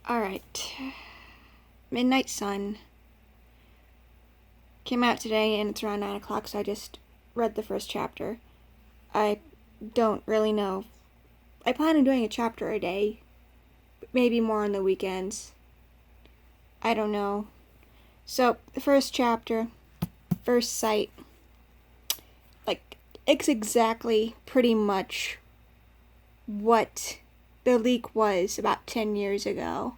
Alright. Midnight Sun came out today and it's around 9 o'clock, so I just read the first chapter. I don't really know. I plan on doing a chapter a day. Maybe more on the weekends. I don't know. So, the first chapter, first sight. It's exactly pretty much what the leak was about 10 years ago.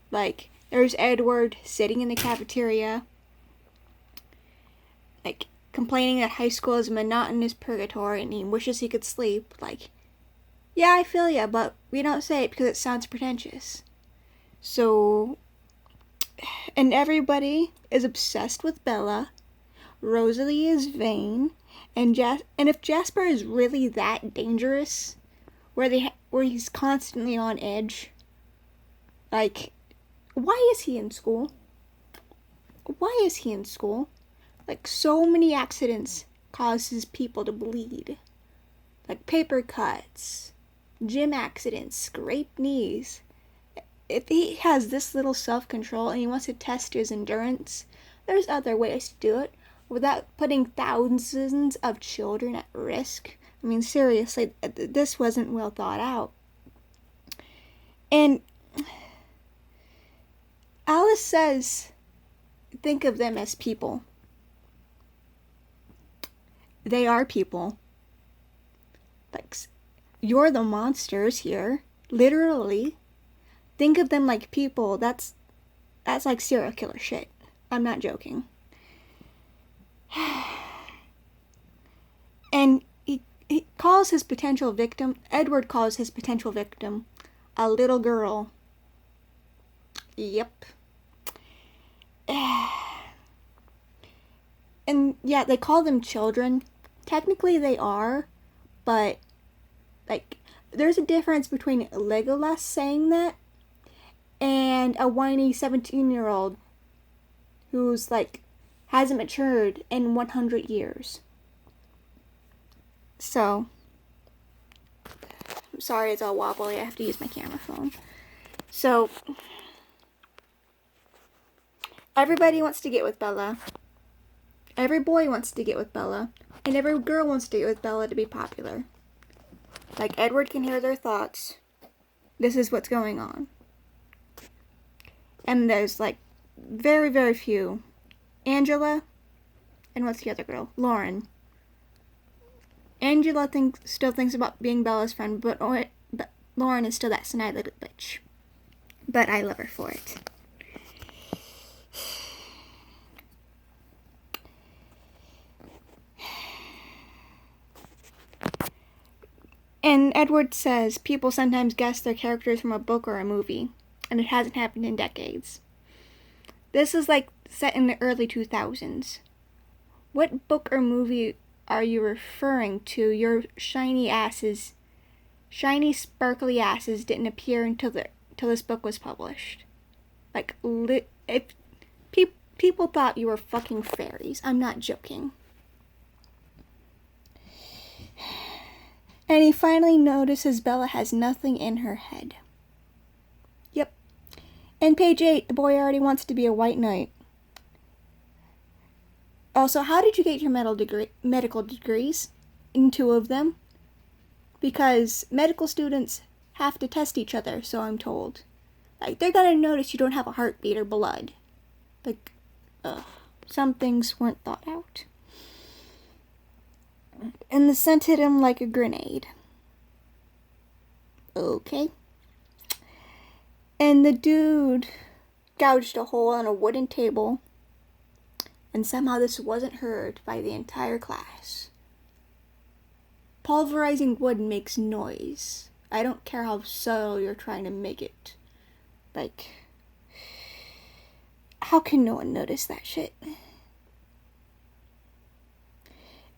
There's Edward sitting in the cafeteria, complaining that high school is a monotonous purgatory and he wishes he could sleep. Yeah, I feel ya, but we don't say it because it sounds pretentious. So, and everybody is obsessed with Bella. Rosalie is vain, and if Jasper is really that dangerous, where he's constantly on edge, why is he in school? Why is he in school? So many accidents causes people to bleed. Paper cuts, gym accidents, scraped knees. If he has this little self-control and he wants to test his endurance, there's other ways to do it without putting thousands of children at risk. I mean, seriously, this wasn't well thought out. And Alice says, think of them as people. They are people. You're the monsters here. Literally. Think of them like people. That's like serial killer shit. I'm not joking. And he calls his potential victim, Edward calls his potential victim, a little girl. Yep. And yeah, they call them children. Technically they are, but there's a difference between Legolas saying that and a whiny 17-year-old who's hasn't matured in 100 years. So, I'm sorry it's all wobbly. I have to use my camera phone. So, everybody wants to get with Bella. Every boy wants to get with Bella. And every girl wants to get with Bella to be popular. Edward can hear their thoughts. This is what's going on. And there's very, very few. Angela, and what's the other girl? Lauren. Angela still thinks about being Bella's friend, but Lauren is still that snide little bitch. But I love her for it. And Edward says people sometimes guess their characters from a book or a movie, and it hasn't happened in decades. This is set in the early 2000s. What book or movie are you referring to? Your shiny sparkly asses didn't appear until this book was published. If people thought you were fucking fairies. I'm not joking. And he finally notices Bella has nothing in her head. Yep. And page 8, the boy already wants to be a white knight. Also, how did you get your medical degrees? In 2 of them. Because medical students have to test each other, so I'm told. They're gonna notice you don't have a heartbeat or blood. Some things weren't thought out. And the scent hit him like a grenade. Okay. And the dude gouged a hole on a wooden table, and somehow this wasn't heard by the entire class. Pulverizing wood makes noise. I don't care how subtle you're trying to make it. How can no one notice that shit?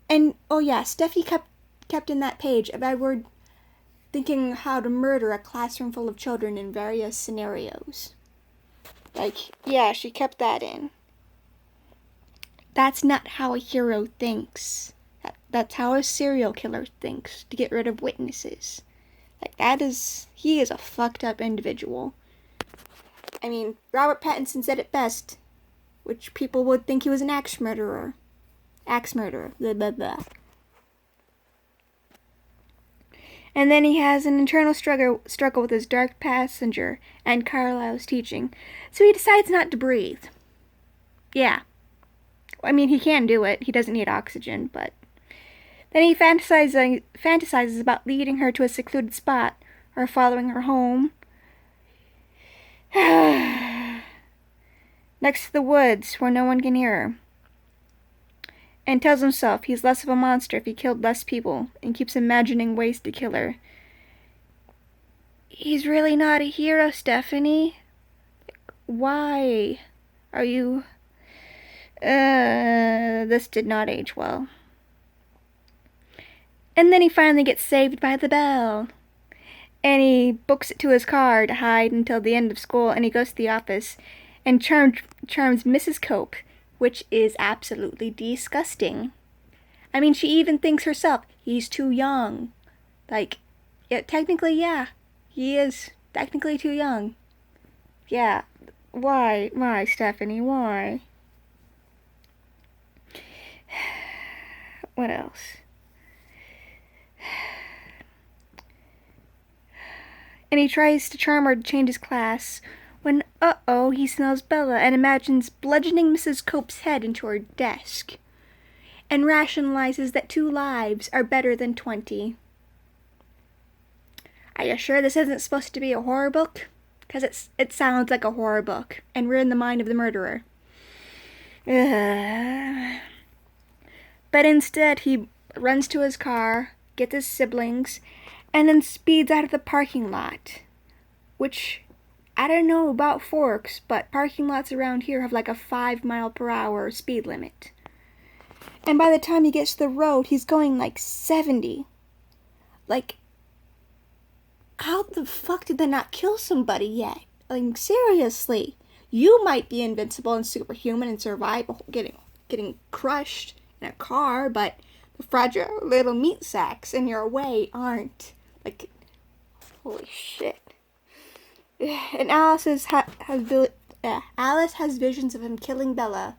And, oh yeah, Steffi kept in that page of Edward thinking how to murder a classroom full of children in various scenarios. Yeah, she kept that in. That's not how a hero thinks. That's how a serial killer thinks, to get rid of witnesses. He is a fucked up individual. I mean, Robert Pattinson said it best, which people would think he was an axe murderer. Axe murderer. Blah, blah, blah. And then he has an internal struggle with his dark passenger and Carlisle's teaching, so he decides not to breathe. Yeah. I mean, he can do it. He doesn't need oxygen, but... Then he fantasizes about leading her to a secluded spot, or following her home. Next to the woods, where no one can hear her. And tells himself he's less of a monster if he killed less people, and keeps imagining ways to kill her. He's really not a hero, Stephanie. Why are you... this did not age well. And then he finally gets saved by the bell. And he books it to his car to hide until the end of school, and he goes to the office and charms Mrs. Cope, which is absolutely disgusting. I mean, she even thinks herself, he's too young. Like, yeah, technically, yeah, he is technically too young. Yeah, why, Stephanie, why? What else? And he tries to charm her to change his class, when, he smells Bella and imagines bludgeoning Mrs. Cope's head into her desk, and rationalizes that 2 lives are better than 20. Are you sure this isn't supposed to be a horror book? Because it sounds like a horror book, and we're in the mind of the murderer. But instead, he runs to his car, gets his siblings, and then speeds out of the parking lot. Which, I don't know about Forks, but parking lots around here have like a 5-mile-per-hour speed limit. And by the time he gets to the road, he's going like 70. Like, how the fuck did they not kill somebody yet? Like, seriously. You might be invincible and superhuman and survive getting crushed in a car, but the fragile little meat sacks in your way aren't. Like, holy shit. And Alice has visions of him killing Bella,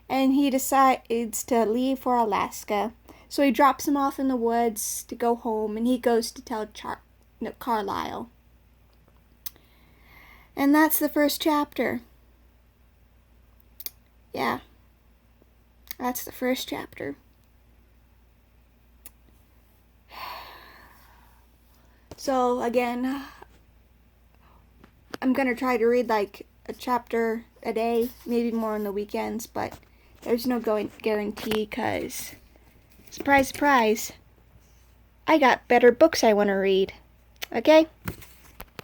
and he decides to leave for Alaska. So he drops him off in the woods to go home, and he goes to tell Carlisle. And that's the first chapter. Yeah. That's the first chapter. So, again, I'm gonna try to read like a chapter a day, maybe more on the weekends, but there's no guarantee, because, surprise, surprise, I got better books I want to read. Okay?